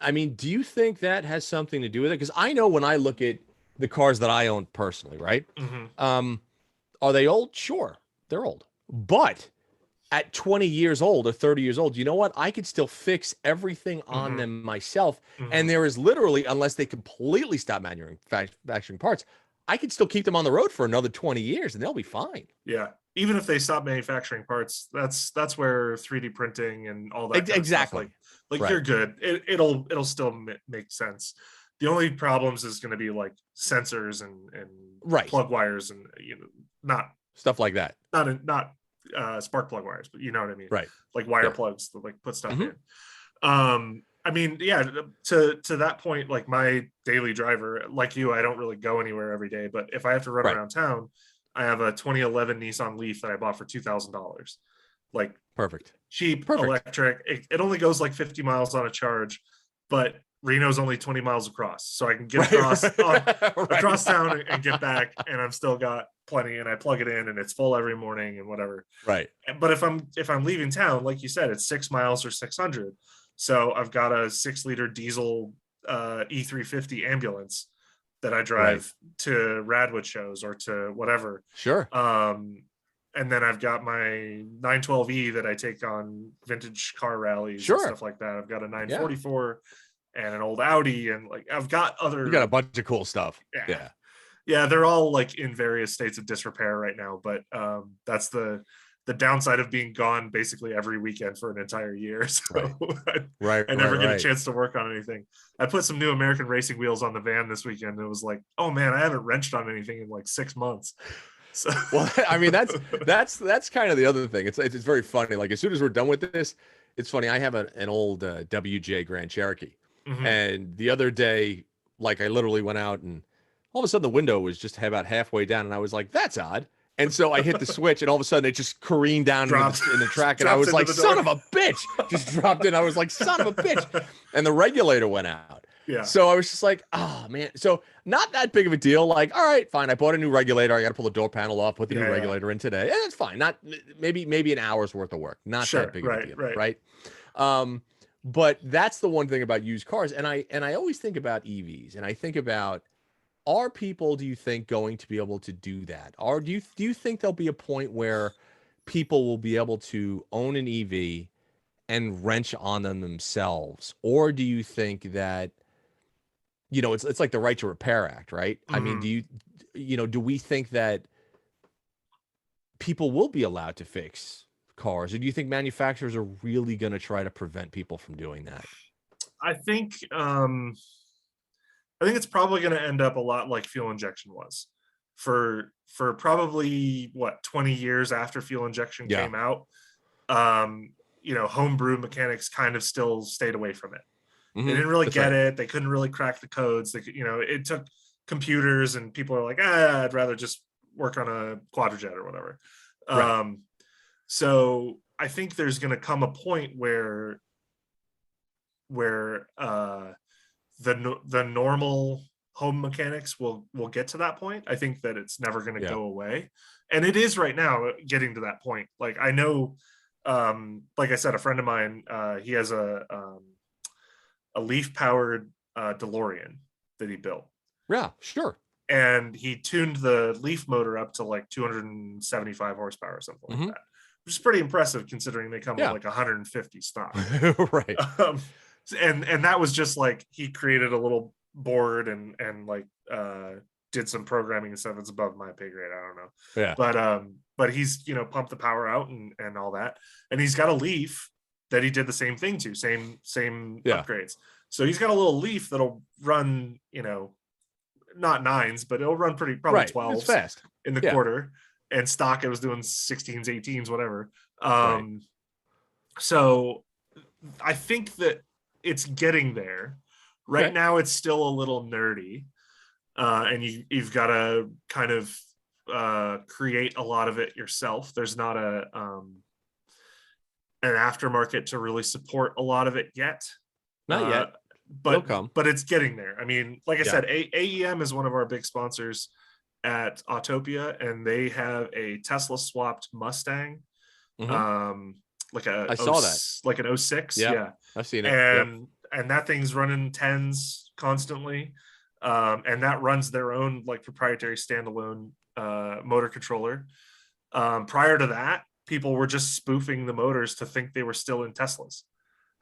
I mean, do you think that has something to do with it? Because I know when I look at the cars that I own personally, right? Hmm. Um, are they old? Sure, they're old. But at 20 years old or 30 years old, you know what? I could still fix everything on Hmm. them myself. Hmm. And there is literally, unless they completely stop manufacturing parts, I could still keep them on the road for another 20 years and they'll be fine. Yeah. Even if they stop manufacturing parts, that's where 3D printing and all that kind of stuff, Exactly. like Right. you're good. It'll still make sense. The only problems is going to be like sensors and Right. plug wires, and not Stuff like that. not spark plug wires, but you know what I mean. Right. Like wire Yeah. plugs that like put stuff Hmm. in. I mean, yeah, to that point, like my daily driver, like you, I don't really go anywhere every day, but if I have to run Right. around town, I have a 2011 Nissan Leaf that I bought for $2,000. Like Perfect. cheap Perfect. electric. It only goes like 50 miles on a charge, but Reno's only 20 miles across, so I can get across Right. across town and get back, and I've still got plenty. And I plug it in, and it's full every morning and whatever. Right. But if I'm leaving town, like you said, it's 6 miles or 600. So I've got a 6-liter diesel E350 ambulance that I Right. drive to Radwood shows or to whatever. Sure. And then I've got my 912E that I take on vintage car rallies and Sure. stuff like that. I've got a Yeah. 944 and an old Audi, and like I've got You got a other. bunch of cool stuff. Yeah. Yeah. Yeah, they're all like in various states of disrepair right now, but that's the downside of being gone basically every weekend for an entire year. So Right. Right. I Right. never get a Right. chance to work on anything. I put some new American racing wheels on the van this weekend, and it was like, oh man, I haven't wrenched on anything in like 6 months. So Well, I mean, that's kind of the other thing. It's very funny. Like as soon as we're done with this, it's funny. I have an old WJ Grand Cherokee, Mhm. and the other day, like I literally went out and all of a sudden the window was just about halfway down, and I was like, "That's odd." And so I hit the switch, and all of a sudden it just careened down into dropped in the track, and I dropped was into like, the "Son door. of a bitch!" Just dropped in. I was like, "Son of a bitch!" And the regulator went out. Yeah. So I was just like, oh man. So not that big of a deal. Like, all right, fine. I bought a new regulator. I got to pull the door panel off, put the new Yeah. regulator in today. And it's fine. Not maybe an hour's worth of work. Not that Sure. big of a Right. deal, Right. right? Um, but that's the one thing about used cars. And I always think about EVs, and I think about, are people, do you think, going to be able to do that? Or do you think there'll be a point where people will be able to own an EV and wrench on them themselves? Or do you think that it's like the Right to Repair Act, right? I mean, Mhm. do we think that people will be allowed to fix cars, or do you think manufacturers are really going to try to prevent people from doing that? I think it's probably going to end up a lot like fuel injection was for probably what 20 years after fuel injection Yeah. came out. Homebrew mechanics kind of still stayed away from it. They Hmm. didn't really That's get right. it. They couldn't really crack the codes. It took computers, and people are like, I'd rather just work on a quadrojet or whatever. Right. So I think there's going to come a point where the normal home mechanics will get to that point. I think that it's never going to Yeah. go away, and it is right now getting to that point. Like I know, like I said, a friend of mine, he has a leaf powered DeLorean that he built, Yeah. Sure. and he tuned the leaf motor up to like 275 horsepower or something like Hmm. that, which is pretty impressive considering they come with Yeah. like 150 stock. Right. um, and that was just like he created a little board and like did some programming and stuff. It's above my pay grade, I don't know. Yeah. But he's pumped the power out and all that, and he's got a Leaf that he did the same thing to, same Yeah. upgrades. So he's got a little Leaf that'll run, not nines, but it'll run probably Right. It's 12s fast. in the Yeah. quarter, and stock it was doing 16s, 18s, whatever. Right. So I think that it's getting there. Right Okay. now, it's still a little nerdy, and you've got to kind of create a lot of it yourself. There's not an aftermarket to really support a lot of it yet. Not yet. It'll But come. but it's getting there. I mean, like I Yeah. said, AEM is one of our big sponsors. at Autopia, and they have a Tesla swapped Mustang, Hmm. um, like I saw that. like an '06, Yeah, yeah, I've seen it. Yep. and that thing's running tens constantly, and that runs their own like proprietary standalone motor controller. Prior to that, people were just spoofing the motors to think they were still in Teslas.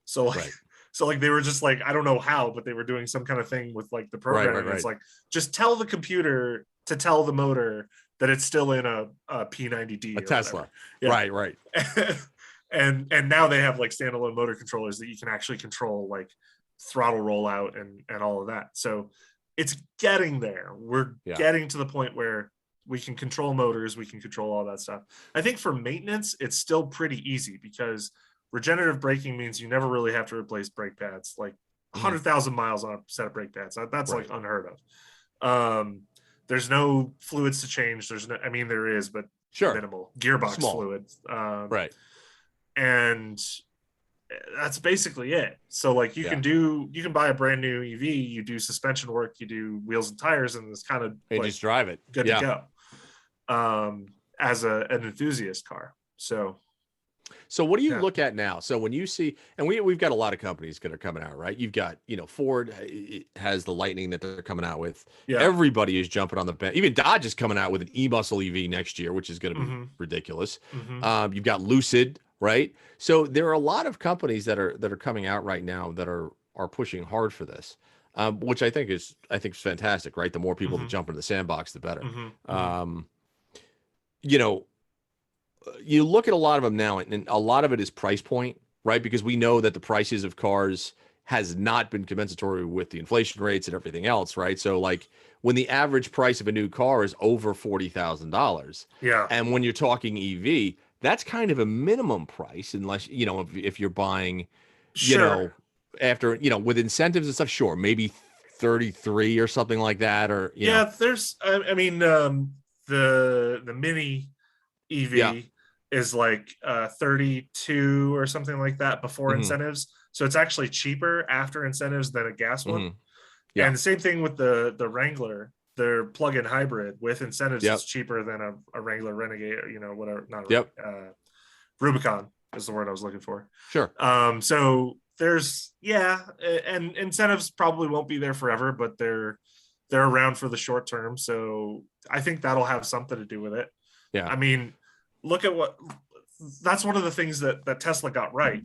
So like, Right. so like they were just like, I don't know how, but they were doing some kind of thing with like the Right. programming. Right. It's Right. like, just tell the computer to tell the motor that it's still in a P90D A or whatever. Tesla. Yeah. Right. Right. And now they have like standalone motor controllers that you can actually control, like throttle rollout and all of that. So it's getting there. We're Yeah. getting to the point where we can control motors, we can control all that stuff. I think for maintenance, it's still pretty easy because regenerative braking means you never really have to replace brake pads. Like Hmm. 100,000 miles on a set of brake pads. That's Right. like unheard of. There's no fluids to change. There's no, I mean, there is, but Sure. minimal gearbox Small. fluids. Right. And that's basically it. So like you can buy a brand new EV, you do suspension work, you do wheels and tires, and it's kind of Hey, like just drive it. good Yeah. to go. As an enthusiast car. So what do you Yeah. look at now? So when you see, and we've got a lot of companies that are coming out, right? You've got, Ford has the Lightning that they're coming out with. Yeah. Everybody is jumping on the bend. Even Dodge is coming out with an e-muscle EV next year, which is going to be Mhm. ridiculous. Mhm. You've got Lucid, right? So there are a lot of companies that are coming out right now that are pushing hard for this, which I think is fantastic, right? The more people that Mhm. jump into the sandbox, the better. Mhm. Mhm. Um, you know, you look at a lot of them now, and a lot of it is price point, right? Because we know that the prices of cars has not been commensurate with the inflation rates and everything else, right? So like when the average price of a new car is over $40,000, Yeah. and when you're talking EV, that's kind of a minimum price, unless if you're buying, Sure. after with incentives and stuff, sure, maybe 33 or something like that, or Yeah, there's I mean the mini yeah, EV is like 32 or something like that before hmm incentives. So it's actually cheaper after incentives than a gas one. hmm yeah, And the same thing with the Wrangler. Their plug-in hybrid with incentives is yep, cheaper than a Wrangler Renegade, whatever, not a yep, Rubicon is the word I was looking for. sure, So there's and incentives probably won't be there forever, but they're around for the short term. So I think that'll have something to do with it. yeah, I mean, look at that's one of the things that Tesla got right,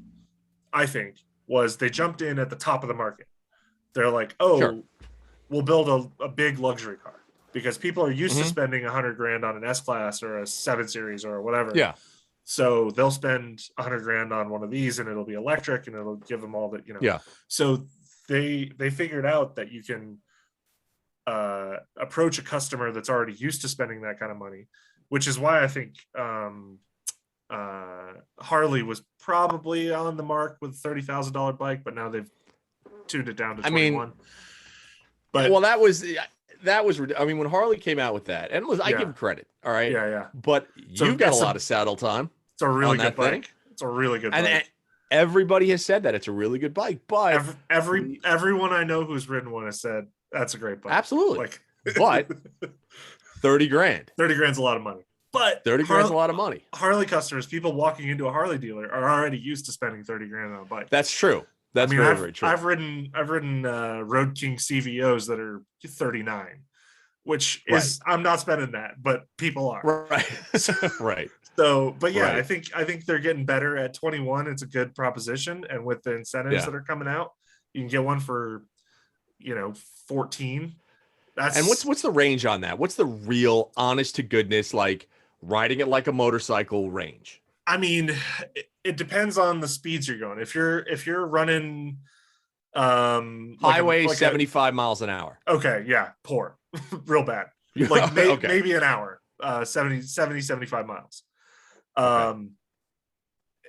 I think, was they jumped in at the top of the market. They're like, sure, oh, we'll build a big luxury car because people are used to hmm spending 100 grand on an S class or a 7 series or whatever. yeah. So they'll spend 100 grand on one of these and it'll be electric and it'll give them all that. Yeah. So they figured out that you can approach a customer that's already used to spending that kind of money, which is why I think Harley was probably on the mark with $30,000 bike, but now they've tuned it down to 21. But well, that was I mean, when Harley came out with that, and I give him credit, all right, yeah. but you've got a lot of saddle time. It's a really on good that bike. thing. It's a really good And bike. everybody has said that it's a really good bike, but everyone I know who's ridden one has said that's a great bike. Absolutely. Like, but 30 grand. 30 grand's a lot of money. But 30 grand's a lot of money. Harley customers, people walking into a Harley dealer, are already used to spending 30 grand on a bike. That's true. That's very true. I've ridden Road King CVOs that are 39, which is I'm not spending that, but people are. Right. Right. So, but yeah, I think they're getting better at 21. It's a good proposition, and with the incentives that are coming out, you can get one for 14. And what's the range on that? What's the real honest to goodness, like riding it like a motorcycle range? I mean, it depends on the speeds you're going. If you're running highway 75 miles an hour. Okay, yeah, poor. Real bad. Like maybe an hour, 70 75 miles.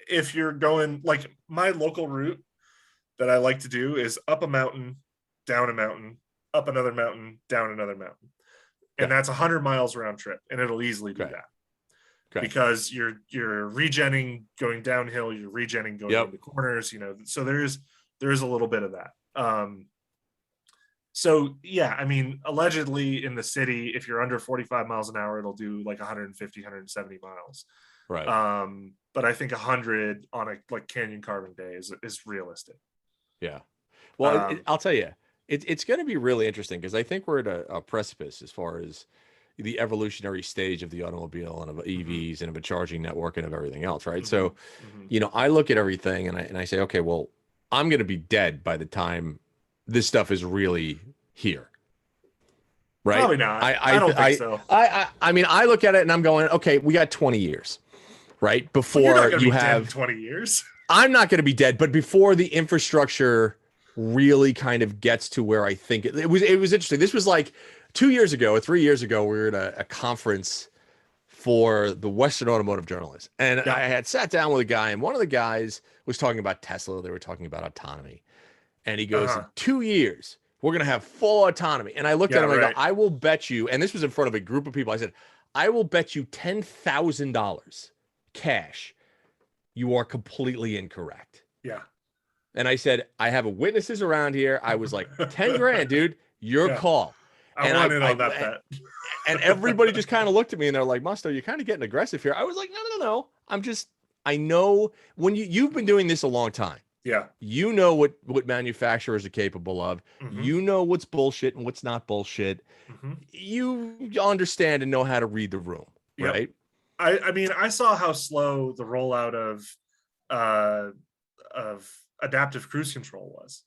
If you're going, like, my local route that I like to do is up a mountain, down a mountain, up another mountain, down another mountain. And that's 100 miles round trip, and it'll easily do that. Because you're regenning going downhill, you're regenning going into corners, so there is a little bit of that. So yeah, I mean, allegedly in the city, if you're under 45 miles an hour, it'll do like 150, 170 miles. Right. But I think 100 on a like canyon carving day is realistic. Yeah. Well, Um, I'll tell you, it's going to be really interesting because I think we're at a precipice as far as the evolutionary stage of the automobile and of mhm, EVs and of a charging network and of everything else, right? So, mhm, mhm. I look at everything and I say, okay, well, I'm going to be dead by the time this stuff is really here, right? Probably not. I I I don't think I so. I mean, I look at it and I'm going, okay, we got 20 years, right? Well, you're not Before going to you be dead in have 20 years. I'm not going to be dead, but before the infrastructure really kind of gets to where I think it was interesting. This was like 2 years ago or 3 years ago. We were at a conference for the Western Automotive Journalists, and Yeah. I had sat down with a guy, and one of the guys was talking about Tesla. They were talking about autonomy, and he goes, Uh-huh. "In 2 years, we're going to have full autonomy." And I looked at Yeah, him and I go, right. "I will bet you," and this was in front of a group of people. I said, "I will bet you $10,000 cash you are completely incorrect." Yeah. And I said, I have witnesses around here. I was like, 10 grand, dude, your Yeah. call. I And want in on that I bet. and everybody just kind of looked at me and they're like, Musto, you're kind of getting aggressive here. I was like, no. I know when you've been doing this a long time. Yeah. You know what manufacturers are capable of. Hmm. You know what's bullshit and what's not bullshit. Hmm. You understand and know how to read the room, Yep. right? I mean, I saw how slow the rollout uh of adaptive cruise control was.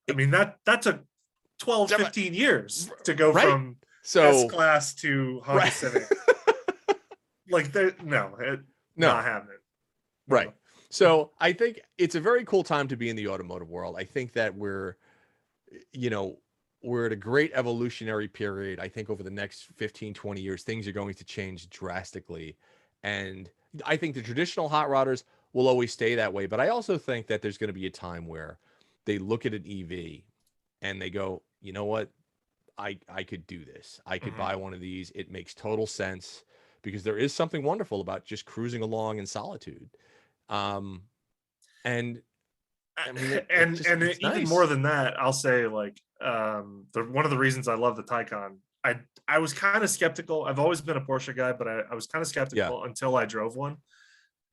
I It- mean, that took 12, 15 years to go right? from S So, class to Honda right. Civic. Like, no, not No. happening. Right. No. So I think it's a very cool time to be in the automotive world. I think that you know, we're at a great evolutionary period. I think over the next 15, 20 years, things are going to change drastically. And I think the traditional hot rodders will always stay that way. But I also think that there's going to be a time where they look at an EV and they go, you know what? I could do this. I could Hmm. buy one of these. It makes total sense because there is something wonderful about just cruising along in solitude. Um, and I mean, And it's even more nice. than that, I'll say like one of the reasons I love the Taycan. I was kind of skeptical. I've always been a Porsche guy, but I was kind of Yeah. skeptical until I drove one.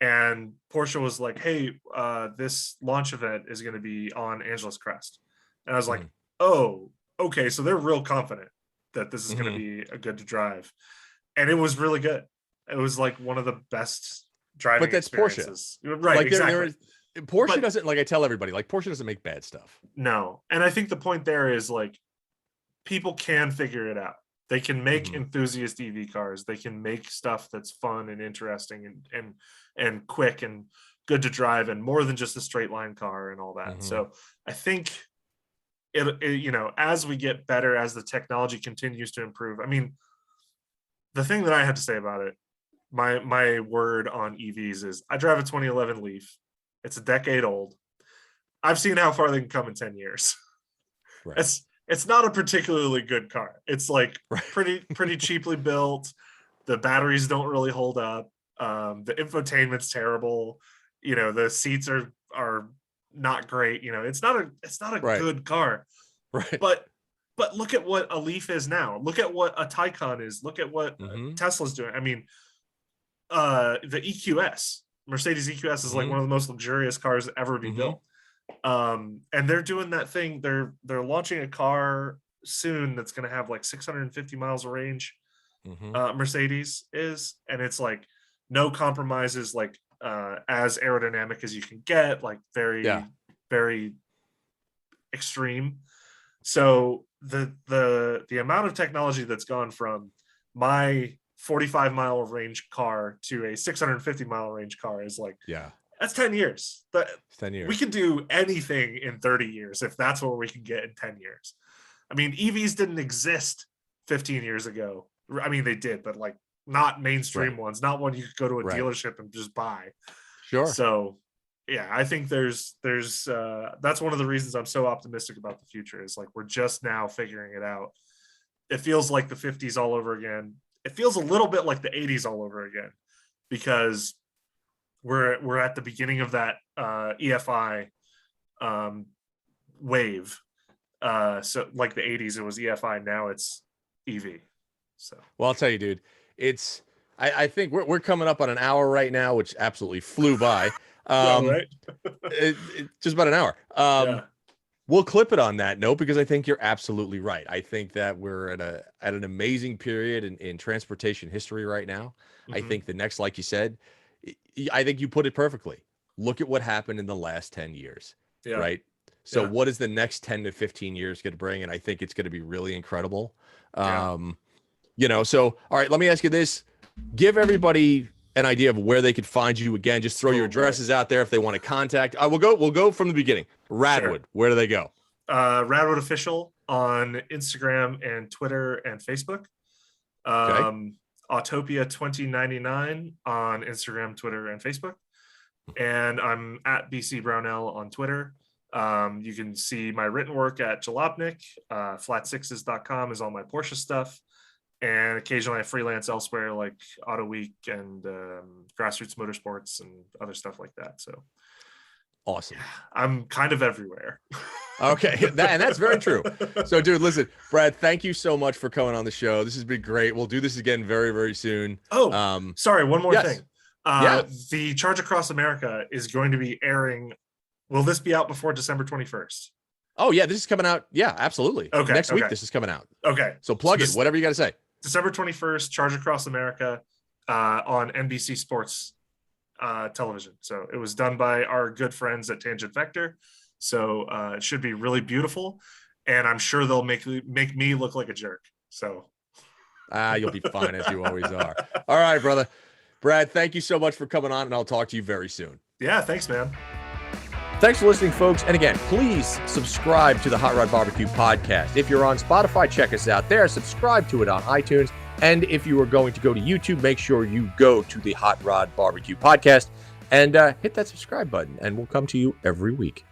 And Porsche was like, "Hey, this launch event is going to be on Angeles Crest," and I was like, Hmm. "Oh, okay." So they're real confident that this is going to Hmm. be a good to drive, and it was really good. It was like one of the best But driving that's Porsche. experiences. Right, Like there exactly. is Porsche But doesn't, like I tell everybody, like Porsche doesn't make bad stuff. no, and I think the point there is like people can figure it out. They can make Hmm. enthusiast EV cars. They can make stuff that's fun and interesting and quick and good to drive and more than just a straight line car and all that. Hmm. So I think as we get better, as the technology continues to improve. I mean, the thing that I had to say about it, my word on EVs is I drive a 2011 Leaf. It's a decade old. I've seen how far they can come in 10 years. Right. It's not a particularly good car. It's like Right. pretty cheaply built. The batteries don't really hold up. The infotainment's terrible. The seats are not great. It's not a Right. good car. Right. But look at what a Leaf is now. Look at what a Taycan is. Look at what Hmm. Tesla's doing. I mean, the EQS, Mercedes EQS is like Hmm. one of the most luxurious cars ever to be Hmm. built. And they're doing that thing. They're launching a car soon that's going to have like 650 miles of range. Hmm. Mercedes is, and it's like no compromises, like as aerodynamic as you can get, like Yeah. very extreme. So the amount of technology that's gone from my 45-mile range car to a 650-mile range car is like Yeah. that's 10 years. It's 10 We years. can do anything in 30 years if that's what we can get in 10 years. I mean, EVs didn't exist 15 years ago. I mean, they did, but like not mainstream Right. ones, not one you could go to a Right. dealership and just buy. Sure. So yeah, I think there's that's one of the reasons I'm so optimistic about the future is like we're just now figuring it out. It feels like the 50s all over again. It feels a little bit like the 80s all over again because we're at the beginning of that EFI wave, So like the 80s, it was EFI. Now it's EV. So Well, I'll tell you, dude, it's I think we're coming up on an hour right now, which absolutely flew by. yeah, right. Just about an hour. Yeah, We'll clip it on that note because I think you're absolutely right. I think that we're at an amazing period in transportation history right now. I hmm think the next, like you said, I think you put it perfectly. Look at what happened in the last 10 years, yeah, right? So yeah, what is the next 10 to 15 years going to bring? And I think it's going to be really incredible. yeah. So all right, let me ask you this. Give everybody an idea of where they could find you again. Just throw your Oh boy, addresses out there if they want to contact. We'll go from the beginning. sure. Radwood, where do they go? Radwood Official on Instagram and Twitter and Facebook. Okay. Autopia 2099 on Instagram, Twitter, and Facebook. And I'm at BC Brownell on Twitter. You can see my written work at Jalopnik. Flat6s.com is all my Porsche stuff. And occasionally I freelance elsewhere like Auto Week and Grassroots Motorsports and other stuff like that. So Awesome. I'm kind of everywhere. Okay. And that's very true. So, dude, listen, Brad, thank you so much for coming on the show. This has been great. We'll do this again very, very soon. Oh, sorry. One more yes. thing. Yeah. The Charge Across America is going to be airing. Will this be out before December 21st? Oh, yeah. This is coming out. Yeah, absolutely. Okay. Next week, this is coming out. Okay. So plug it, whatever you got to say. December 21st, Charge Across America on NBC Sports television. So it was done by our good friends at Tangent Vector. So it should be really beautiful. And I'm sure they'll make me look like a jerk. So you'll be fine as you always are. All right, brother. Brad, thank you so much for coming on, and I'll talk to you very soon. Yeah, thanks, man. Thanks for listening, folks. And again, please subscribe to the Hot Rod BBQ podcast. If you're on Spotify, check us out there. Subscribe to it on iTunes. And if you are going to go to YouTube, make sure you go to the Hot Rod BBQ podcast and hit that subscribe button, and we'll come to you every week.